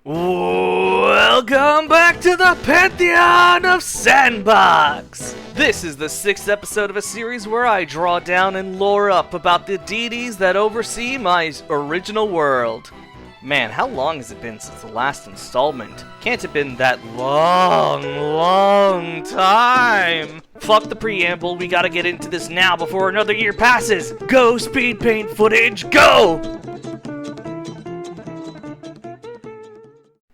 Welcome back to the Pantheon of Sandbox! This is the 6th episode of a series where I draw down and lore up about the deities that oversee my original world. Man, how long has it been since the last installment? Can't have been that long time! Fuck the preamble, we gotta get into this now before another year passes! Go speed paint footage, go!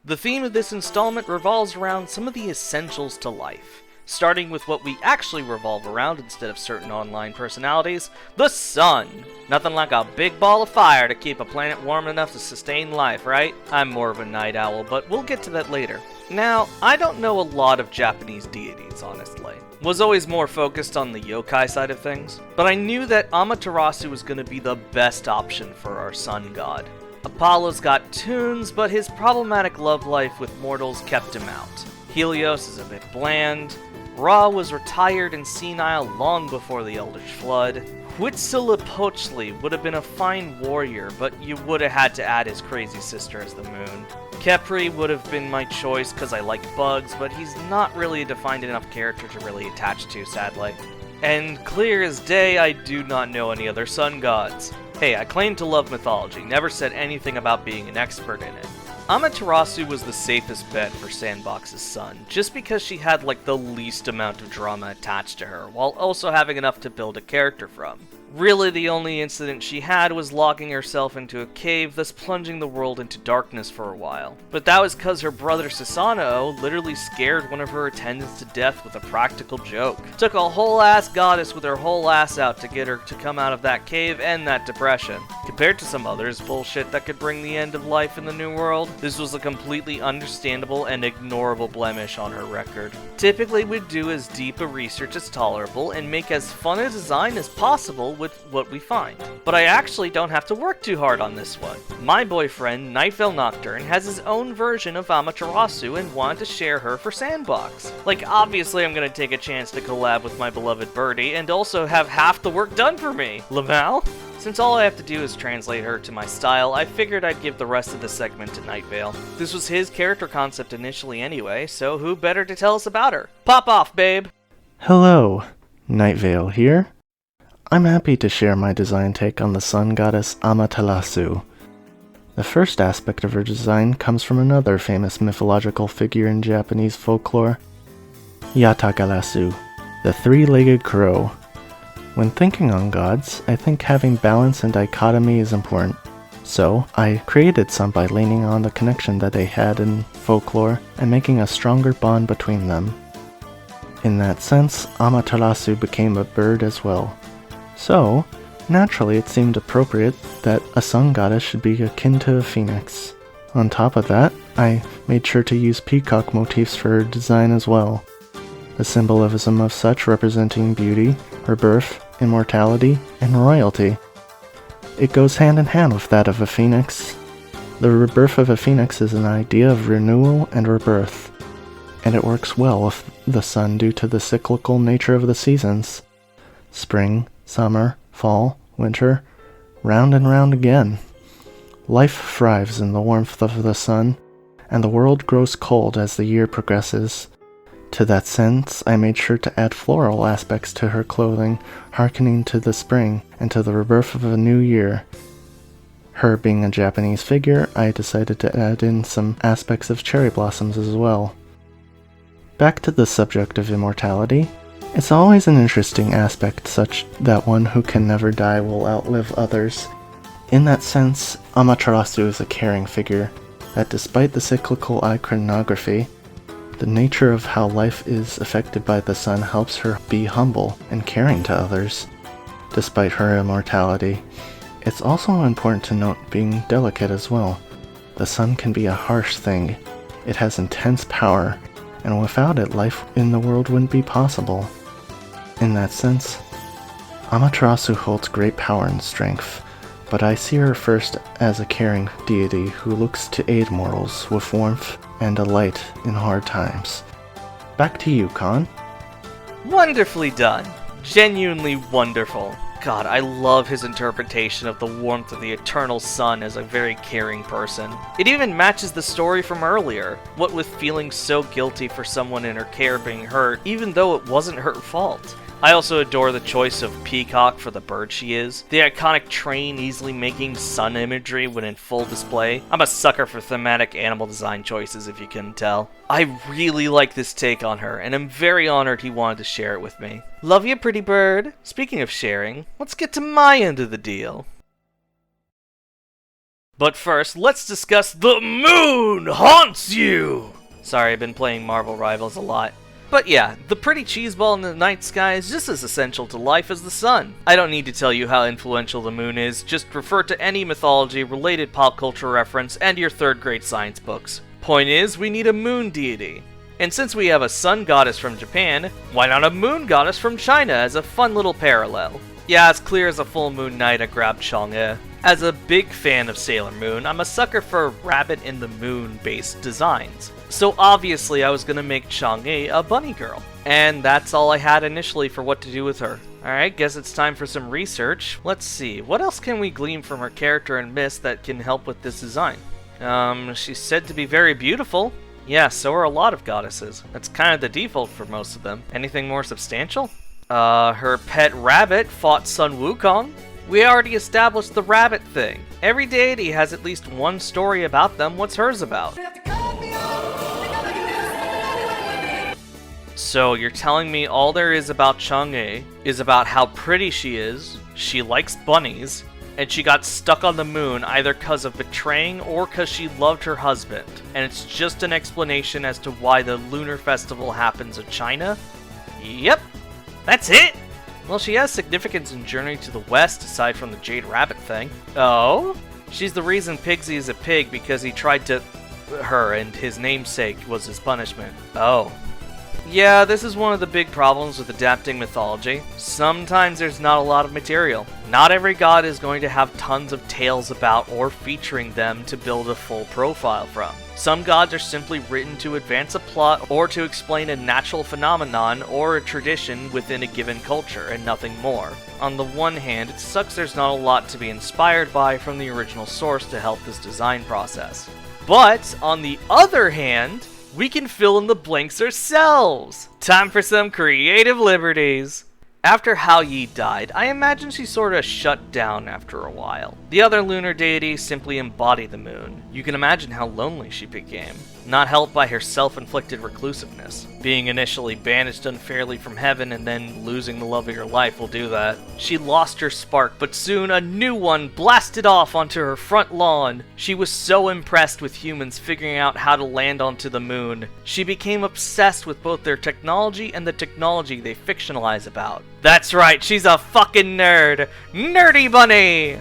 The theme of this installment revolves around some of the essentials to life, starting with what we actually revolve around instead of certain online personalities, the sun! Nothing like a big ball of fire to keep a planet warm enough to sustain life, right? I'm more of a night owl, but we'll get to that later. Now, I don't know a lot of Japanese deities, honestly. Was always more focused on the yokai side of things, but I knew that Amaterasu was going to be the best option for our sun god. Apollo's got tunes, but his problematic love life with mortals kept him out. Helios is a bit bland. Ra was retired and senile long before the Eldritch Flood. Huitzilopochtli would have been a fine warrior, but you would have had to add his crazy sister as the moon. Khepri would have been my choice because I like bugs, but he's not really a defined enough character to really attach to, sadly. And clear as day, I do not know any other sun gods. Hey, I claim to love mythology, never said anything about being an expert in it. Amaterasu was the safest bet for Sandbox's son, just because she had like the least amount of drama attached to her, while also having enough to build a character from. Really, the only incident she had was locking herself into a cave, thus plunging the world into darkness for a while. But that was because her brother Susanoo literally scared one of her attendants to death with a practical joke. Took a whole ass goddess with her whole ass out to get her to come out of that cave and that depression. Compared to some others bullshit that could bring the end of life in the new world, this was a completely understandable and ignorable blemish on her record. Typically we'd do as deep a research as tolerable and make as fun a design as possible with what we find. But I actually don't have to work too hard on this one. My boyfriend, Night Vale Nocturne, has his own version of Amaterasu and wanted to share her for Sandbox. Like, obviously I'm gonna take a chance to collab with my beloved birdie and also have half the work done for me. Lamal? Since all I have to do is translate her to my style, I figured I'd give the rest of the segment to Night Vale. This was his character concept initially anyway, so who better to tell us about her? Pop off, babe! Hello, Night Vale here. I'm happy to share my design take on the sun goddess Amaterasu. The first aspect of her design comes from another famous mythological figure in Japanese folklore, Yatagarasu, the three-legged crow. When thinking on gods, I think having balance and dichotomy is important. So, I created some by leaning on the connection that they had in folklore and making a stronger bond between them. In that sense, Amaterasu became a bird as well. So, naturally it seemed appropriate that a sun goddess should be akin to a phoenix. On top of that, I made sure to use peacock motifs for her design as well. The symbolism of such representing beauty, rebirth, immortality, and royalty. It goes hand in hand with that of a phoenix. The rebirth of a phoenix is an idea of renewal and rebirth, and it works well with the sun due to the cyclical nature of the seasons. Spring, summer, fall, winter, round and round again. Life thrives in the warmth of the sun, and the world grows cold as the year progresses. To that sense, I made sure to add floral aspects to her clothing, hearkening to the spring and to the rebirth of a new year. Her being a Japanese figure, I decided to add in some aspects of cherry blossoms as well. Back to the subject of immortality. It's always an interesting aspect such that one who can never die will outlive others. In that sense, Amaterasu is a caring figure, that despite the cyclical iconography, the nature of how life is affected by the sun helps her be humble and caring to others, despite her immortality. It's also important to note being delicate as well. The sun can be a harsh thing. It has intense power, and without it, life in the world wouldn't be possible. In that sense, Amaterasu holds great power and strength, but I see her first as a caring deity who looks to aid mortals with warmth and a light in hard times. Back to you, Khan. Wonderfully done. Genuinely wonderful. God, I love his interpretation of the warmth of the eternal sun as a very caring person. It even matches the story from earlier, what with feeling so guilty for someone in her care being hurt, even though it wasn't her fault. I also adore the choice of peacock for the bird she is, the iconic train easily making sun imagery when in full display. I'm a sucker for thematic animal design choices, if you couldn't tell. I really like this take on her, and I'm very honored he wanted to share it with me. Love you, pretty bird. Speaking of sharing, let's get to my end of the deal. But first, let's discuss The Moon Haunts You! Sorry, I've been playing Marvel Rivals a lot. But yeah, the pretty cheeseball in the night sky is just as essential to life as the sun. I don't need to tell you how influential the moon is, just refer to any mythology-related pop culture reference and your third-grade science books. Point is, we need a moon deity. And since we have a sun goddess from Japan, why not a moon goddess from China as a fun little parallel? Yeah, as clear as a full moon night, I grabbed Chang'e. As a big fan of Sailor Moon, I'm a sucker for rabbit in the moon based designs. So obviously I was gonna make Chang'e a bunny girl. And that's all I had initially for what to do with her. Alright, guess it's time for some research. Let's see, what else can we glean from her character and myths that can help with this design? She's said to be very beautiful. Yeah, so are a lot of goddesses. That's kind of the default for most of them. Anything more substantial? Her pet rabbit fought Sun Wukong. We already established the rabbit thing. Every deity has at least one story about them. What's hers about? So you're telling me all there is about Chang'e is about how pretty she is, she likes bunnies, and she got stuck on the moon either because of betraying or because she loved her husband, and it's just an explanation as to why the lunar festival happens in China? Yep, that's it! Well, she has significance in Journey to the West, aside from the Jade Rabbit thing. Oh? She's the reason Pigsy is a pig because he tried to... her, and his namesake was his punishment. Oh. Yeah, this is one of the big problems with adapting mythology. Sometimes there's not a lot of material. Not every god is going to have tons of tales about or featuring them to build a full profile from. Some gods are simply written to advance a plot or to explain a natural phenomenon or a tradition within a given culture, and nothing more. On the one hand, it sucks there's not a lot to be inspired by from the original source to help this design process. But, on the other hand, we can fill in the blanks ourselves! Time for some creative liberties! After Hao Yi died, I imagine she sorta shut down after a while. The other lunar deities simply embody the moon. You can imagine how lonely she became. Not helped by her self-inflicted reclusiveness. Being initially banished unfairly from heaven and then losing the love of your life will do that. She lost her spark, but soon a new one blasted off onto her front lawn. She was so impressed with humans figuring out how to land onto the moon. She became obsessed with both their technology and the technology they fictionalize about. That's right, she's a fucking nerd! Nerdy bunny!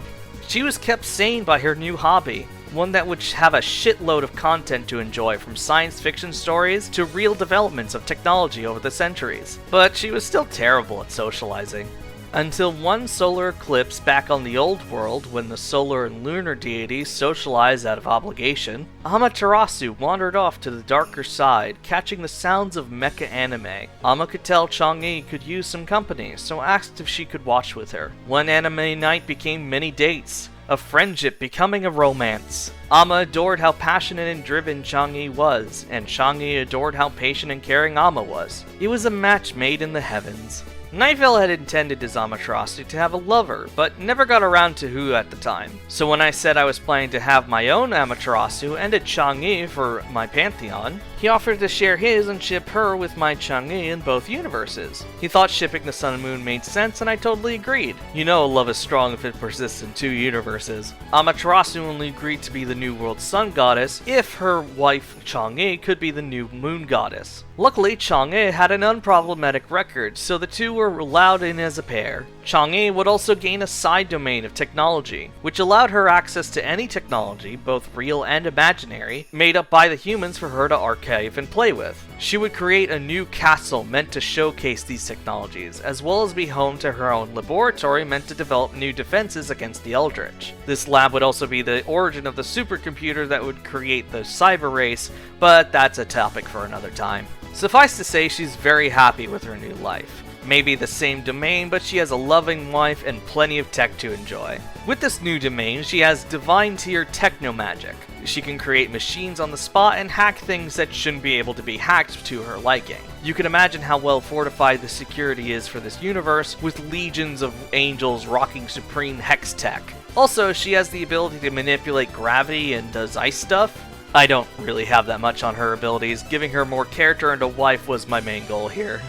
She was kept sane by her new hobby. One that would have a shitload of content to enjoy, from science fiction stories to real developments of technology over the centuries. But she was still terrible at socializing. Until one solar eclipse back on the old world, when the solar and lunar deities socialized out of obligation, Amaterasu wandered off to the darker side, catching the sounds of mecha anime. Ama could tell Chang'e could use some company, so asked if she could watch with her. One anime night became many dates, a friendship becoming a romance. Ama adored how passionate and driven Chang'e was, and Chang'e adored how patient and caring Ama was. It was a match made in the heavens. Night Vale had intended his Amaterasu to have a lover, but never got around to who at the time. So when I said I was planning to have my own Amaterasu and a Chang'e for my Pantheon, he offered to share his and ship her with my Chang'e in both universes. He thought shipping the Sun and Moon made sense, and I totally agreed. You know love is strong if it persists in two universes. Amaterasu only agreed to be the new world sun goddess if her wife Chang'e could be the new moon goddess. Luckily, Chang'e had an unproblematic record, so the two were allowed in as a pair. Chang'e would also gain a side domain of technology, which allowed her access to any technology, both real and imaginary, made up by the humans for her to archive and play with. She would create a new castle meant to showcase these technologies, as well as be home to her own laboratory meant to develop new defenses against the Eldritch. This lab would also be the origin of the supercomputer that would create the cyber race, but that's a topic for another time. Suffice to say, she's very happy with her new life. Maybe the same domain, but she has a loving wife and plenty of tech to enjoy. With this new domain, she has divine tier techno-magic. She can create machines on the spot and hack things that shouldn't be able to be hacked to her liking. You can imagine how well fortified the security is for this universe, with legions of angels rocking supreme hex tech. Also, she has the ability to manipulate gravity and does ice stuff. I don't really have that much on her abilities. Giving her more character and a wife was my main goal here.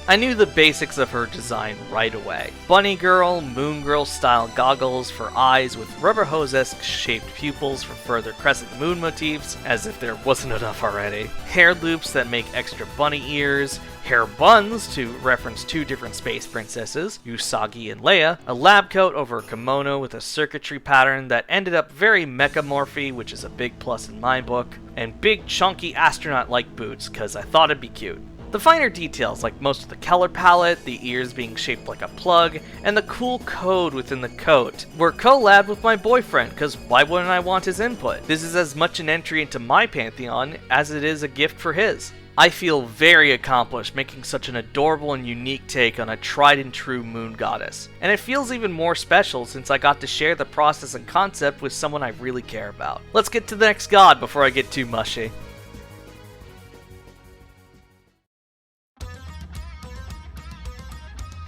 I knew the basics of her design right away. Bunny girl, moon girl style goggles for eyes with rubber hose-esque shaped pupils for further crescent moon motifs, as if there wasn't enough already. Hair loops that make extra bunny ears, hair buns to reference two different space princesses, Usagi and Leia, a lab coat over a kimono with a circuitry pattern that ended up very mechamorphy, which is a big plus in my book, and big chunky astronaut-like boots, cause I thought it'd be cute. The finer details, like most of the color palette, the ears being shaped like a plug, and the cool code within the coat, were collabed with my boyfriend, cause why wouldn't I want his input? This is as much an entry into my Pantheon as it is a gift for his. I feel very accomplished making such an adorable and unique take on a tried and true moon goddess, and it feels even more special since I got to share the process and concept with someone I really care about. Let's get to the next god before I get too mushy.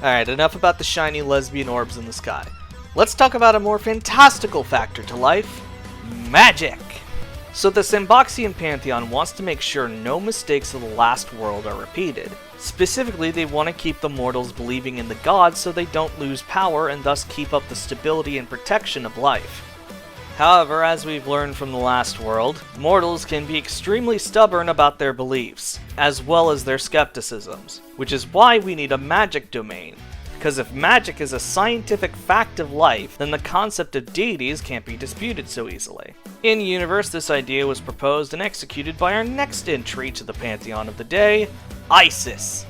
Alright, enough about the shiny lesbian orbs in the sky. Let's talk about a more fantastical factor to life: magic! So the Sandboxian Pantheon wants to make sure no mistakes of the last world are repeated. Specifically, they want to keep the mortals believing in the gods so they don't lose power and thus keep up the stability and protection of life. However, as we've learned from the last world, mortals can be extremely stubborn about their beliefs, as well as their skepticisms, which is why we need a magic domain. Because if magic is a scientific fact of life, then the concept of deities can't be disputed so easily. In-universe, this idea was proposed and executed by our next entry to the Pantheon of the day, Isis.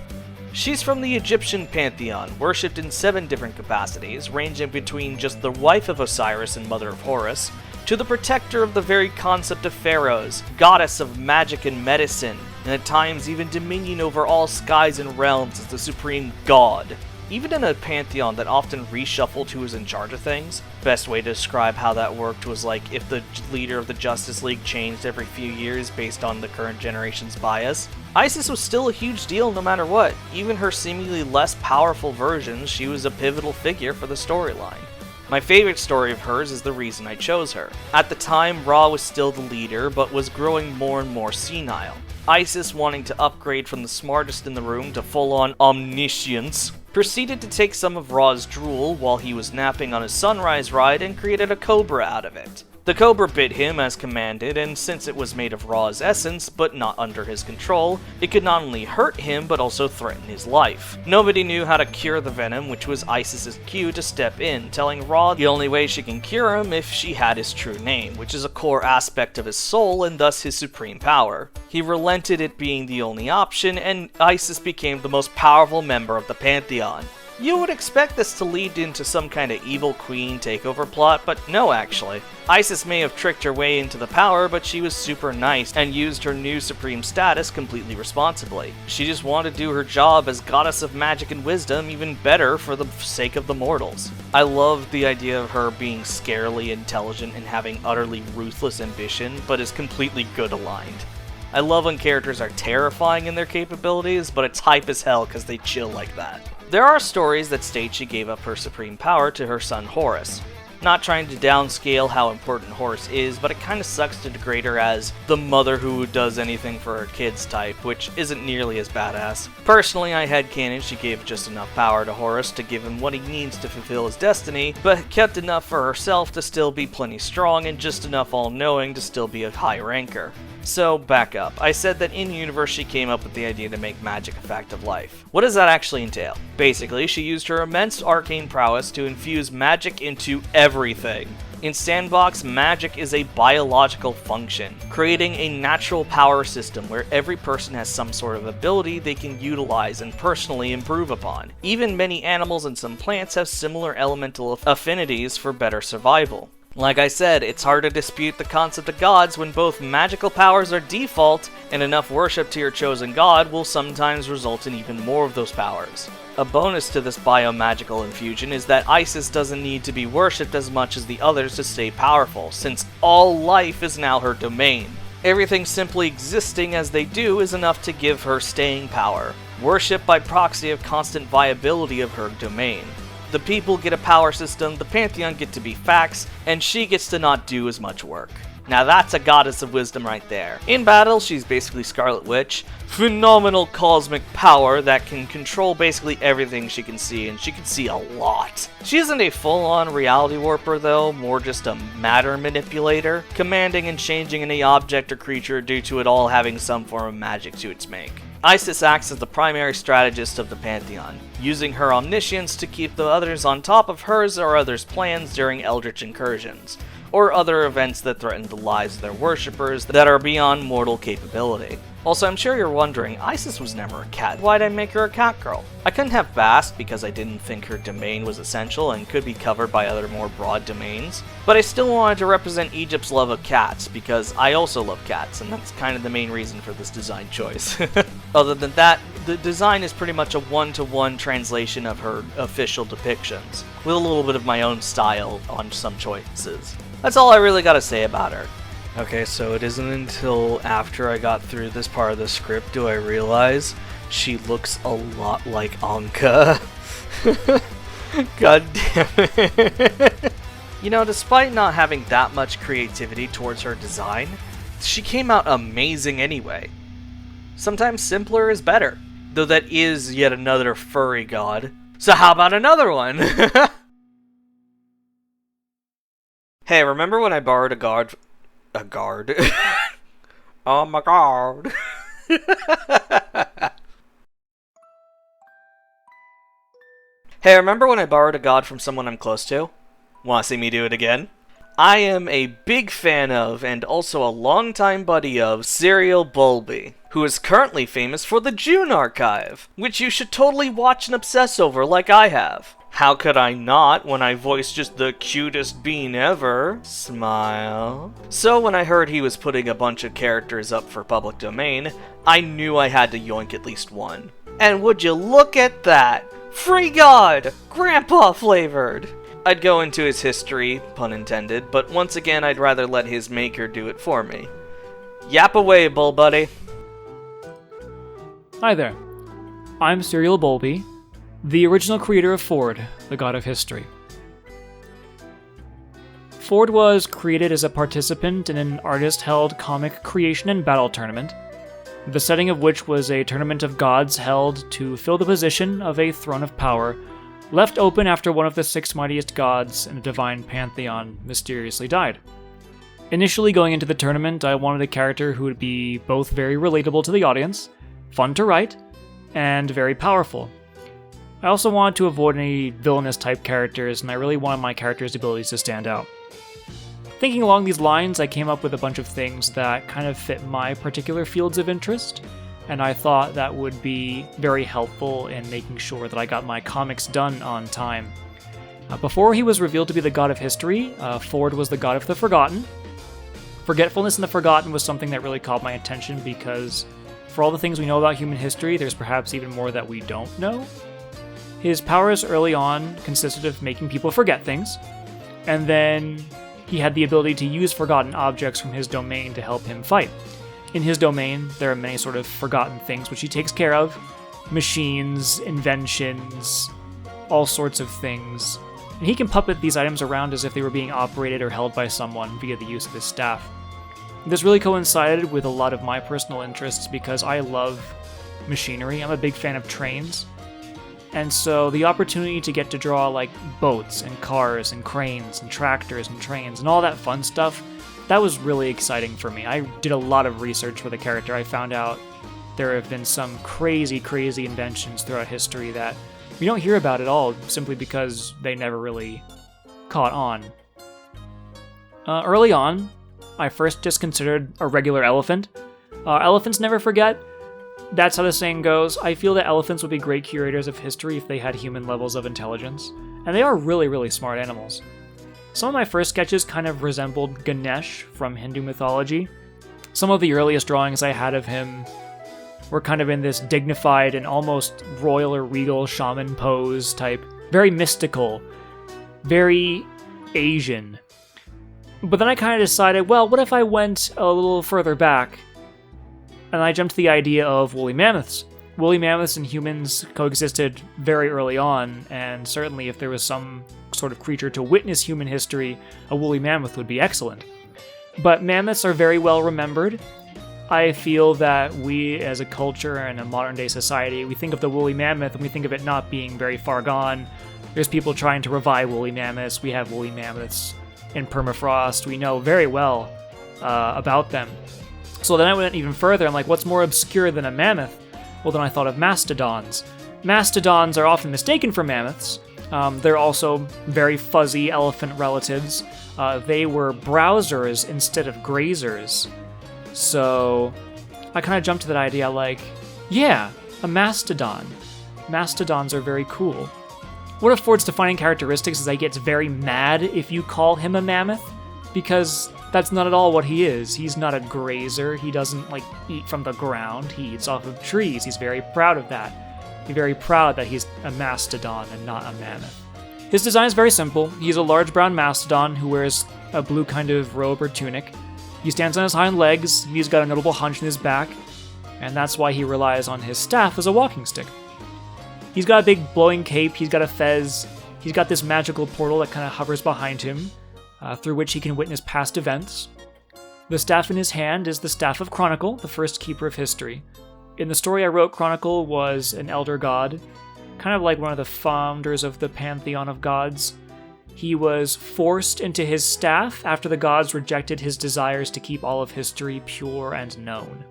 She's from the Egyptian Pantheon, worshipped in 7 different capacities, ranging between just the wife of Osiris and mother of Horus, to the protector of the very concept of pharaohs, goddess of magic and medicine, and at times even dominion over all skies and realms as the supreme god. Even in a pantheon that often reshuffled who was in charge of things, best way to describe how that worked was like if the leader of the Justice League changed every few years based on the current generation's bias. Isis was still a huge deal no matter what. Even her seemingly less powerful versions, she was a pivotal figure for the storyline. My favorite story of hers is the reason I chose her. At the time, Ra was still the leader, but was growing more and more senile. Isis, wanting to upgrade from the smartest in the room to full-on omniscience, proceeded to take some of Ra's drool while he was napping on his sunrise ride and created a cobra out of it. The cobra bit him as commanded, and since it was made of Ra's essence, but not under his control, it could not only hurt him, but also threaten his life. Nobody knew how to cure the venom, which was Isis's cue to step in, telling Ra the only way she can cure him if she had his true name, which is a core aspect of his soul and thus his supreme power. He relented, it being the only option, and Isis became the most powerful member of the Pantheon. You would expect this to lead into some kind of evil queen takeover plot, but no actually. Isis may have tricked her way into the power, but she was super nice and used her new supreme status completely responsibly. She just wanted to do her job as goddess of magic and wisdom even better for the sake of the mortals. I loved the idea of her being scarily intelligent and having utterly ruthless ambition, but is completely good aligned. I love when characters are terrifying in their capabilities, but it's hype as hell because they chill like that. There are stories that state she gave up her supreme power to her son Horus. Not trying to downscale how important Horus is, but it kinda sucks to degrade her as the mother who does anything for her kids type, which isn't nearly as badass. Personally, I headcanon she gave just enough power to Horus to give him what he needs to fulfill his destiny, but kept enough for herself to still be plenty strong and just enough all-knowing to still be a high ranker. So, back up. I said that in-universe she came up with the idea to make magic a fact of life. What does that actually entail? Basically, she used her immense arcane prowess to infuse magic into everything. In Sandbox, magic is a biological function, creating a natural power system where every person has some sort of ability they can utilize and personally improve upon. Even many animals and some plants have similar elemental affinities for better survival. Like I said, it's hard to dispute the concept of gods when both magical powers are default, and enough worship to your chosen god will sometimes result in even more of those powers. A bonus to this biomagical infusion is that Isis doesn't need to be worshipped as much as the others to stay powerful, since all life is now her domain. Everything simply existing as they do is enough to give her staying power, worship by proxy of constant viability of her domain. The people get a power system, the Pantheon get to be facts, and she gets to not do as much work. Now that's a goddess of wisdom right there. In battle, she's basically Scarlet Witch. Phenomenal cosmic power that can control basically everything she can see, and she can see a lot. She isn't a full-on reality warper though, more just a matter manipulator, commanding and changing any object or creature due to it all having some form of magic to its make. Isis acts as the primary strategist of the Pantheon, using her omniscience to keep the others on top of hers or others' plans during eldritch incursions, or other events that threaten the lives of their worshippers that are beyond mortal capability. Also, I'm sure you're wondering, Isis was never a cat. Why'd I make her a cat girl? I couldn't have Bast because I didn't think her domain was essential and could be covered by other more broad domains, but I still wanted to represent Egypt's love of cats because I also love cats, and that's kind of the main reason for this design choice. Other than that, the design is pretty much a one-to-one translation of her official depictions, with a little bit of my own style on some choices. That's all I really gotta say about her. Okay, so it isn't until after I got through this part of the script do I realize she looks a lot like Anka. God damn it. You know, despite not having that much creativity towards her design, she came out amazing anyway. Sometimes simpler is better, though that is yet another furry god. So how about another one? Hey, remember when I borrowed a guard? Oh my god. Hey, remember when I borrowed a god from someone I'm close to? Wanna see me do it again? I am a big fan of, and also a longtime buddy of, Serial Bulby, who is currently famous for the June Archive, which you should totally watch and obsess over like I have. How could I not when I voiced just the cutest bean ever? Smile. So when I heard he was putting a bunch of characters up for public domain, I knew I had to yoink at least one. And would you look at that? Free God! Grandpa flavored! I'd go into his history, pun intended, but once again I'd rather let his maker do it for me. Yap away, bull buddy. Hi there. I'm Serial Bulby, the original creator of Ford, the god of history. Ford was created as a participant in an artist-held comic creation and battle tournament, the setting of which was a tournament of gods held to fill the position of a throne of power, left open after one of the 6 mightiest gods in the divine pantheon mysteriously died. Initially going into the tournament, I wanted a character who would be both very relatable to the audience, fun to write, and very powerful. I also wanted to avoid any villainous type characters, and I really wanted my character's abilities to stand out. Thinking along these lines, I came up with a bunch of things that kind of fit my particular fields of interest, and I thought that would be very helpful in making sure that I got my comics done on time. Before he was revealed to be the god of history, Ford was the god of the forgotten. Forgetfulness and the forgotten was something that really caught my attention because for all the things we know about human history, there's perhaps even more that we don't know. His powers early on consisted of making people forget things, and then he had the ability to use forgotten objects from his domain to help him fight. In his domain, there are many sort of forgotten things which he takes care of. Machines, inventions, all sorts of things. And he can puppet these items around as if they were being operated or held by someone via the use of his staff. This really coincided with a lot of my personal interests because I love machinery. I'm a big fan of trains. And so the opportunity to get to draw like boats and cars and cranes and tractors and trains and all that fun stuff, that was really exciting for me. I did a lot of research for the character. I found out there have been some crazy, crazy inventions throughout history that we don't hear about at all simply because they never really caught on. Early on, I first just considered a regular elephant. Elephants never forget. That's how the saying goes. I feel that elephants would be great curators of history if they had human levels of intelligence. And they are really, really smart animals. Some of my first sketches kind of resembled Ganesh from Hindu mythology. Some of the earliest drawings I had of him were kind of in this dignified and almost royal or regal shaman pose type. Very mystical, very Asian. But then I kind of decided, well, what if I went a little further back? And I jumped to the idea of woolly mammoths. Woolly mammoths and humans coexisted very early on, and certainly if there was some sort of creature to witness human history, a woolly mammoth would be excellent. But mammoths are very well remembered. I feel that we, as a culture and a modern-day society, we think of the woolly mammoth and we think of it not being very far gone. There's people trying to revive woolly mammoths. We have woolly mammoths in permafrost. We know very well about them. So then I went even further. I'm like, what's more obscure than a mammoth? Well, then I thought of mastodons. Mastodons are often mistaken for mammoths. They're also very fuzzy elephant relatives. They were browsers instead of grazers. So I kind of jumped to that idea like, yeah, a mastodon. Mastodons are very cool. One of Ford's defining characteristics is that he gets very mad if you call him a mammoth, because that's not at all what he is. He's not a grazer. He doesn't, eat from the ground. He eats off of trees. He's very proud of that. He's very proud that he's a mastodon and not a mammoth. His design is very simple. He's a large brown mastodon who wears a blue kind of robe or tunic. He stands on his hind legs. He's got a notable hunch in his back, and that's why he relies on his staff as a walking stick. He's got a big blowing cape. He's got a fez. He's got this magical portal that kind of hovers behind him, through which he can witness past events. The staff in his hand is the Staff of Chronicle, the first keeper of history. In the story I wrote, Chronicle was an elder god, kind of like one of the founders of the Pantheon of gods. He was forced into his staff after the gods rejected his desires to keep all of history pure and known.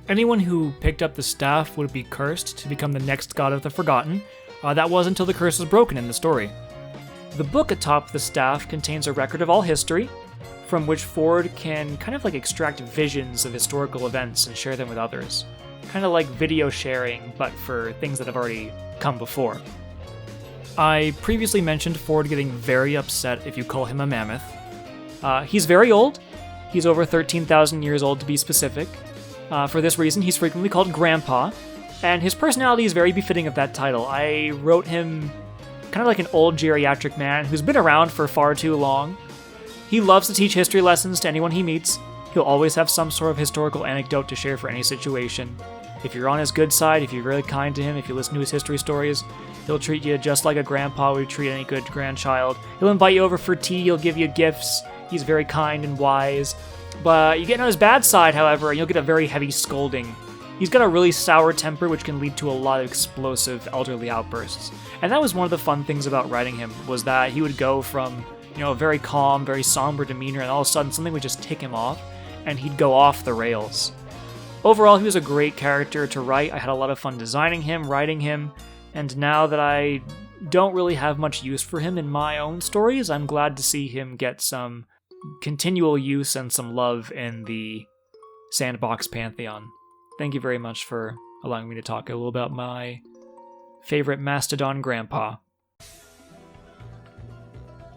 Anyone who picked up the staff would be cursed to become the next god of the Forgotten. That was until the curse was broken in the story. The book atop the staff contains a record of all history, from which Ford can kind of extract visions of historical events and share them with others. Kind of like video sharing, but for things that have already come before. I previously mentioned Ford getting very upset if you call him a mammoth. He's very old. He's over 13,000 years old to be specific. For this reason, he's frequently called Grandpa, and his personality is very befitting of that title. I wrote him kind of like an old geriatric man who's been around for far too long. He loves to teach history lessons to anyone he meets. He'll always have some sort of historical anecdote to share for any situation. If you're on his good side, if you're really kind to him, if you listen to his history stories, he'll treat you just like a grandpa would treat any good grandchild. He'll invite you over for tea, he'll give you gifts. He's very kind and wise. But you get on his bad side, however, and you'll get a very heavy scolding. He's got a really sour temper, which can lead to a lot of explosive elderly outbursts. And that was one of the fun things about writing him, was that he would go from, a very calm, very somber demeanor, and all of a sudden something would just tick him off, and he'd go off the rails. Overall, he was a great character to write. I had a lot of fun designing him, writing him, and now that I don't really have much use for him in my own stories, I'm glad to see him get some continual use and some love in the Sandbox Pantheon. Thank you very much for allowing me to talk a little about my favorite Mastodon grandpa.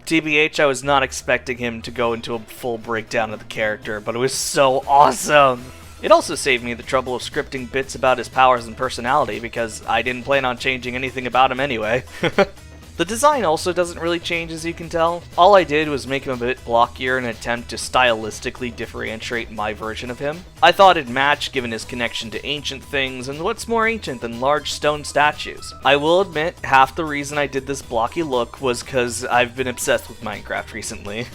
TBH, I was not expecting him to go into a full breakdown of the character, but it was so awesome! It also saved me the trouble of scripting bits about his powers and personality, because I didn't plan on changing anything about him anyway. The design also doesn't really change, as you can tell. All I did was make him a bit blockier in an attempt to stylistically differentiate my version of him. I thought it'd match given his connection to ancient things, and what's more ancient than large stone statues? I will admit, half the reason I did this blocky look was because I've been obsessed with Minecraft recently.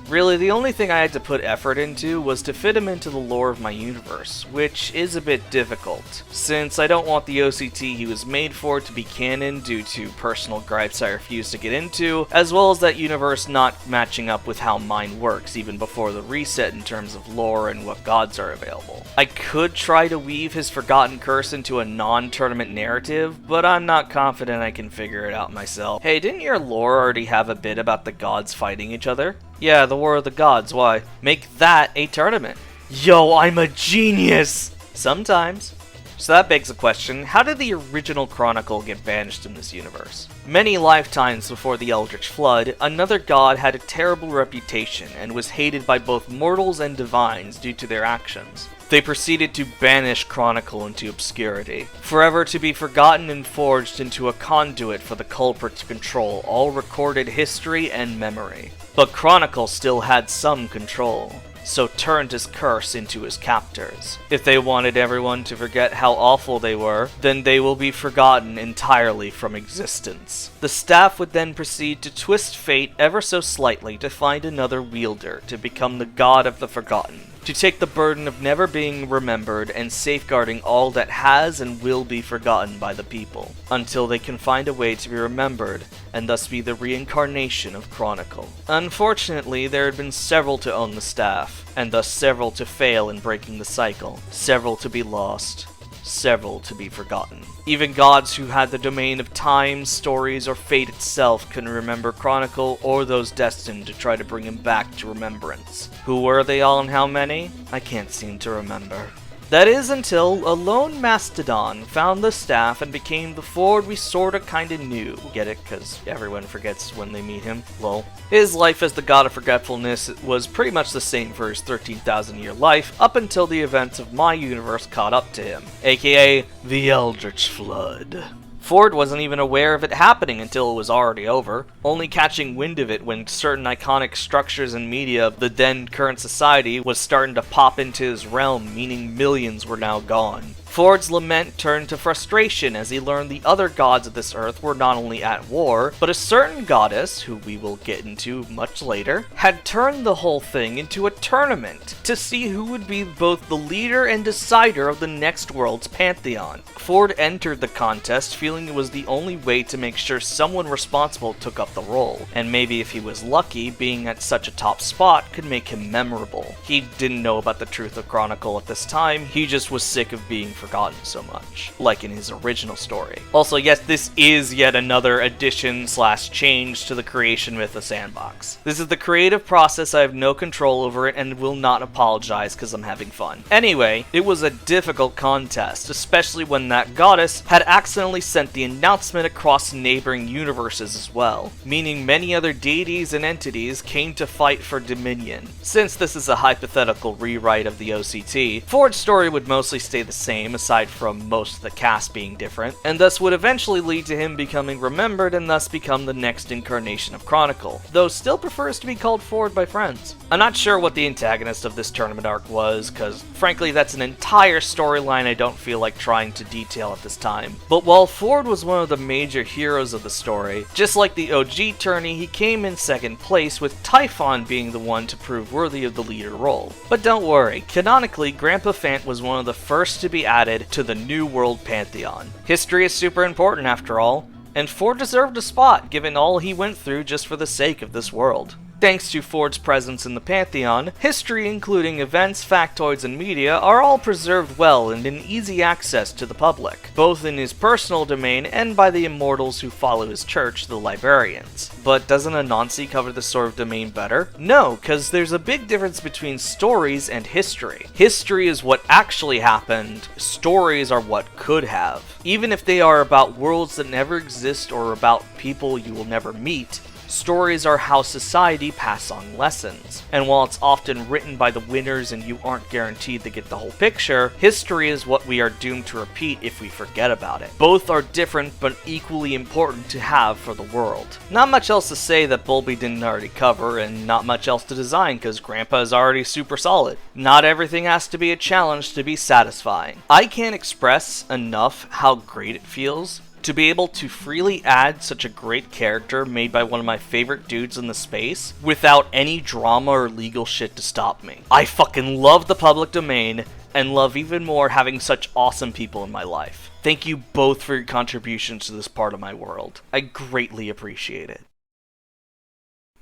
Really, the only thing I had to put effort into was to fit him into the lore of my universe, which is a bit difficult, since I don't want the OCT he was made for to be canon due to personal gripes I refuse to get into, as well as that universe not matching up with how mine works even before the reset in terms of lore and what gods are available. I could try to weave his forgotten curse into a non-tournament narrative, but I'm not confident I can figure it out myself. Hey, didn't your lore already have a bit about the gods fighting each other? Yeah, the War of the Gods, why? Make that a tournament. Yo, I'm a genius! Sometimes. So that begs the question, how did the original Chronicle get banished in this universe? Many lifetimes before the Eldritch Flood, another god had a terrible reputation and was hated by both mortals and divines due to their actions. They proceeded to banish Chronicle into obscurity, forever to be forgotten and forged into a conduit for the culprit to control all recorded history and memory. But Chronicle still had some control, so turned his curse into his captors. If they wanted everyone to forget how awful they were, then they will be forgotten entirely from existence. The staff would then proceed to twist fate ever so slightly to find another wielder to become the god of the forgotten, to take the burden of never being remembered and safeguarding all that has and will be forgotten by the people, until they can find a way to be remembered, and thus be the reincarnation of Chronicle. Unfortunately, there had been several to own the staff, and thus several to fail in breaking the cycle, several to be lost, several to be forgotten. Even gods who had the domain of time, stories, or fate itself couldn't remember Chronicle or those destined to try to bring him back to remembrance. Who were they all and how many? I can't seem to remember. That is until a lone mastodon found the staff and became the Ford we sorta kinda knew. Get it? Cause everyone forgets when they meet him. Lol. His life as the god of forgetfulness was pretty much the same for his 13,000 year life, up until the events of my universe caught up to him, aka the Eldritch Flood. Ford wasn't even aware of it happening until it was already over, only catching wind of it when certain iconic structures and media of the then current society was starting to pop into his realm, meaning millions were now gone. Ford's lament turned to frustration as he learned the other gods of this earth were not only at war, but a certain goddess, who we will get into much later, had turned the whole thing into a tournament to see who would be both the leader and decider of the next world's Pantheon. Ford entered the contest feeling it was the only way to make sure someone responsible took up the role, and maybe if he was lucky, being at such a top spot could make him memorable. He didn't know about the truth of Chronicle at this time, he just was sick of being forgotten so much, like in his original story. Also, yes, this is yet another addition/change to the creation myth of Sandbox. This is the creative process, I have no control over it and will not apologize because I'm having fun. Anyway, it was a difficult contest, especially when that goddess had accidentally sent the announcement across neighboring universes as well, meaning many other deities and entities came to fight for dominion. Since this is a hypothetical rewrite of the OCT, Ford's story would mostly stay the same, aside from most of the cast being different, and thus would eventually lead to him becoming remembered and thus become the next incarnation of Chronicle, though still prefers to be called Ford by friends. I'm not sure what the antagonist of this tournament arc was, cause frankly that's an entire storyline I don't feel like trying to detail at this time. But while Ford was one of the major heroes of the story, just like the OG tourney, he came in second place, with Typhon being the one to prove worthy of the leader role. But don't worry, canonically Grandpa Fant was one of the first to be added to the New World Pantheon. History is super important after all, and Ford deserved a spot given all he went through just for the sake of this world. Thanks to Ford's presence in the Pantheon, history including events, factoids, and media are all preserved well and in easy access to the public, both in his personal domain and by the immortals who follow his church, the Librarians. But doesn't Anansi cover this sort of domain better? No, cause there's a big difference between stories and history. History is what actually happened, stories are what could have. Even if they are about worlds that never exist or about people you will never meet, stories are how society pass on lessons. And while it's often written by the winners and you aren't guaranteed to get the whole picture, history is what we are doomed to repeat if we forget about it. Both are different but equally important to have for the world. Not much else to say that Bulby didn't already cover, and not much else to design because Grandpa is already super solid. Not everything has to be a challenge to be satisfying. I can't express enough how great it feels to be able to freely add such a great character made by one of my favorite dudes in the space without any drama or legal shit to stop me. I fucking love the public domain and love even more having such awesome people in my life. Thank you both for your contributions to this part of my world. I greatly appreciate it.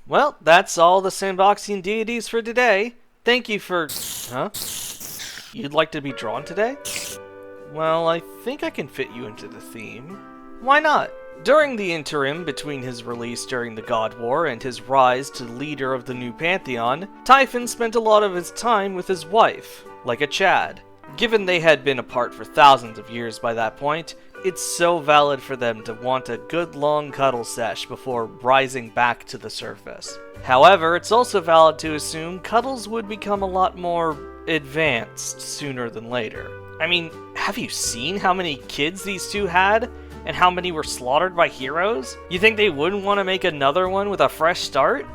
Well, that's all the Sandboxian deities for today. Thank you for... Huh? You'd like to be drawn today? Well, I think I can fit you into the theme. Why not? During the interim between his release during the God War and his rise to leader of the new Pantheon, Typhon spent a lot of his time with his wife, like a Chad. Given they had been apart for thousands of years by that point, it's so valid for them to want a good long cuddle sesh before rising back to the surface. However, it's also valid to assume cuddles would become a lot more advanced sooner than later. I mean, have you seen how many kids these two had? And how many were slaughtered by heroes? You think they wouldn't want to make another one with a fresh start?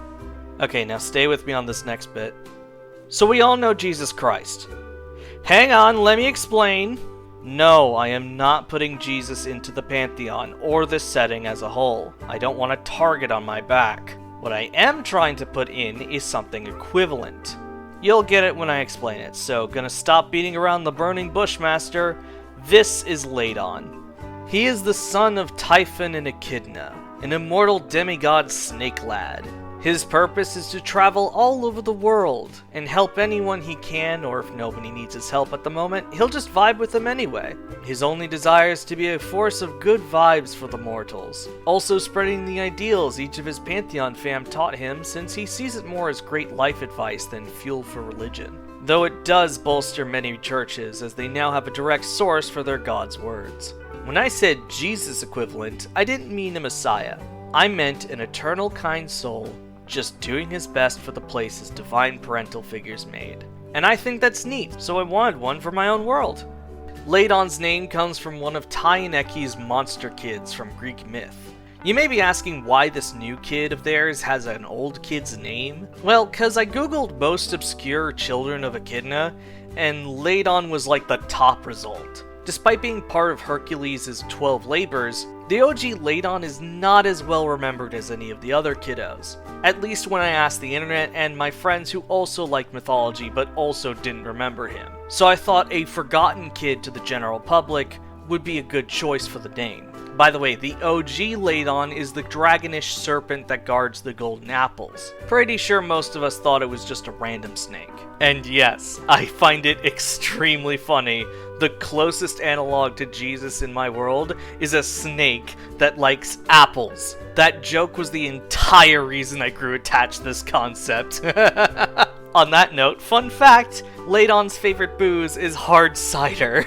Okay, now stay with me on this next bit. So we all know Jesus Christ. Hang on, let me explain. No, I am not putting Jesus into the Pantheon, or this setting as a whole. I don't want a target on my back. What I am trying to put in is something equivalent. You'll get it when I explain it, so gonna stop beating around the burning bushmaster. This is Ladon. He is the son of Typhon and Echidna, an immortal demigod snake lad. His purpose is to travel all over the world and help anyone he can, or if nobody needs his help at the moment, he'll just vibe with them anyway. His only desire is to be a force of good vibes for the mortals, also spreading the ideals each of his Pantheon fam taught him, since he sees it more as great life advice than fuel for religion. Though it does bolster many churches, as they now have a direct source for their god's words. When I said Jesus equivalent, I didn't mean a messiah. I meant an eternal kind soul, just doing his best for the place his divine parental figures made. And I think that's neat, so I wanted one for my own world. Ladon's name comes from one of Taineki's monster kids from Greek myth. You may be asking why this new kid of theirs has an old kid's name? Well, cause I googled most obscure children of Echidna, and Ladon was like the top result. Despite being part of Hercules' 12 labors, the OG Ladon is not as well remembered as any of the other kiddos. At least when I asked the internet and my friends who also liked mythology but also didn't remember him. So I thought a forgotten kid to the general public would be a good choice for the name. By the way, the OG Ladon is the dragonish serpent that guards the golden apples. Pretty sure most of us thought it was just a random snake. And yes, I find it extremely funny. The closest analog to Jesus in my world is a snake that likes apples. That joke was the entire reason I grew attached to this concept. On that note, fun fact, Ladon's favorite booze is hard cider.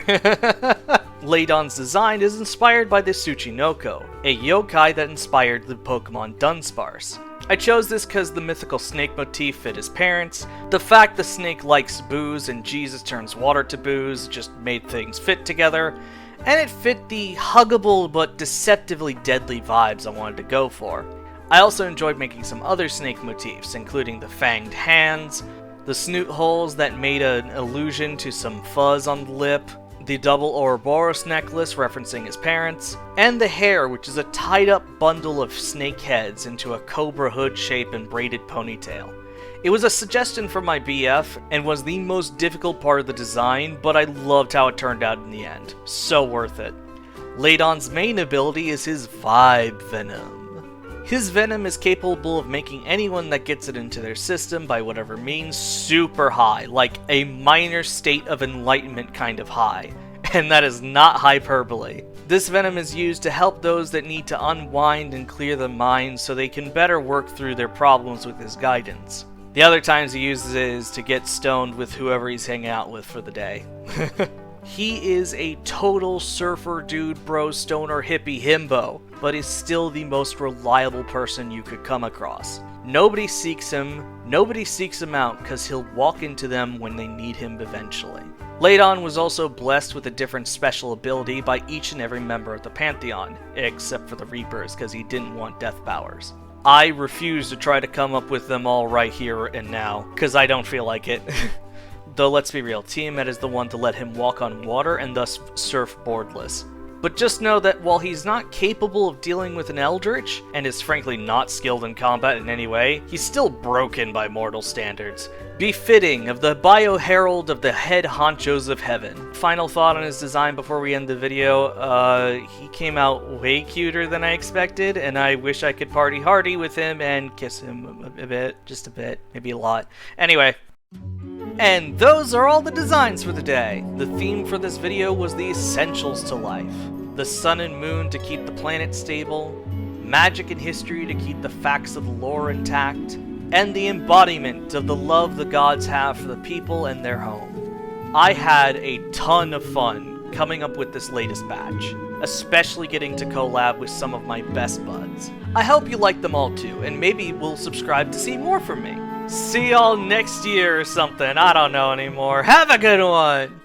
Ladon's design is inspired by the Tsuchinoko, a yokai that inspired the Pokemon Dunsparce. I chose this because the mythical snake motif fit his parents, the fact the snake likes booze and Jesus turns water to booze just made things fit together, and it fit the huggable but deceptively deadly vibes I wanted to go for. I also enjoyed making some other snake motifs, including the fanged hands, the snoot holes that made an allusion to some fuzz on the lip, the double Ouroboros necklace referencing his parents, and the hair, which is a tied-up bundle of snake heads into a cobra hood shape and braided ponytail. It was a suggestion from my BF, and was the most difficult part of the design, but I loved how it turned out in the end. So worth it. Ladon's main ability is his Vibe Venom. His venom is capable of making anyone that gets it into their system by whatever means super high, like a minor state of enlightenment kind of high. And that is not hyperbole. This venom is used to help those that need to unwind and clear the mind so they can better work through their problems with his guidance. The other times he uses it is to get stoned with whoever he's hanging out with for the day. He is a total surfer dude bro stoner hippie himbo, but is still the most reliable person you could come across. Nobody seeks him out because he'll walk into them when they need him eventually. Ladon was also blessed with a different special ability by each and every member of the Pantheon, except for the Reapers because he didn't want death powers. I refuse to try to come up with them all right here and now, because I don't feel like it. Though let's be real, Tiamat is the one to let him walk on water and thus surf boardless. But just know that while he's not capable of dealing with an Eldritch, and is frankly not skilled in combat in any way, he's still broken by mortal standards, befitting of the Bio-Herald of the head honchos of heaven. Final thought on his design before we end the video, he came out way cuter than I expected, and I wish I could party hardy with him and kiss him a bit, just a bit, maybe a lot. Anyway. And those are all the designs for the day. The theme for this video was the essentials to life. The sun and moon to keep the planet stable, magic and history to keep the facts of the lore intact, and the embodiment of the love the gods have for the people and their home. I had a ton of fun coming up with this latest batch, especially getting to collab with some of my best buds. I hope you like them all too, and maybe will subscribe to see more from me. See y'all next year or something, I don't know anymore. Have a good one!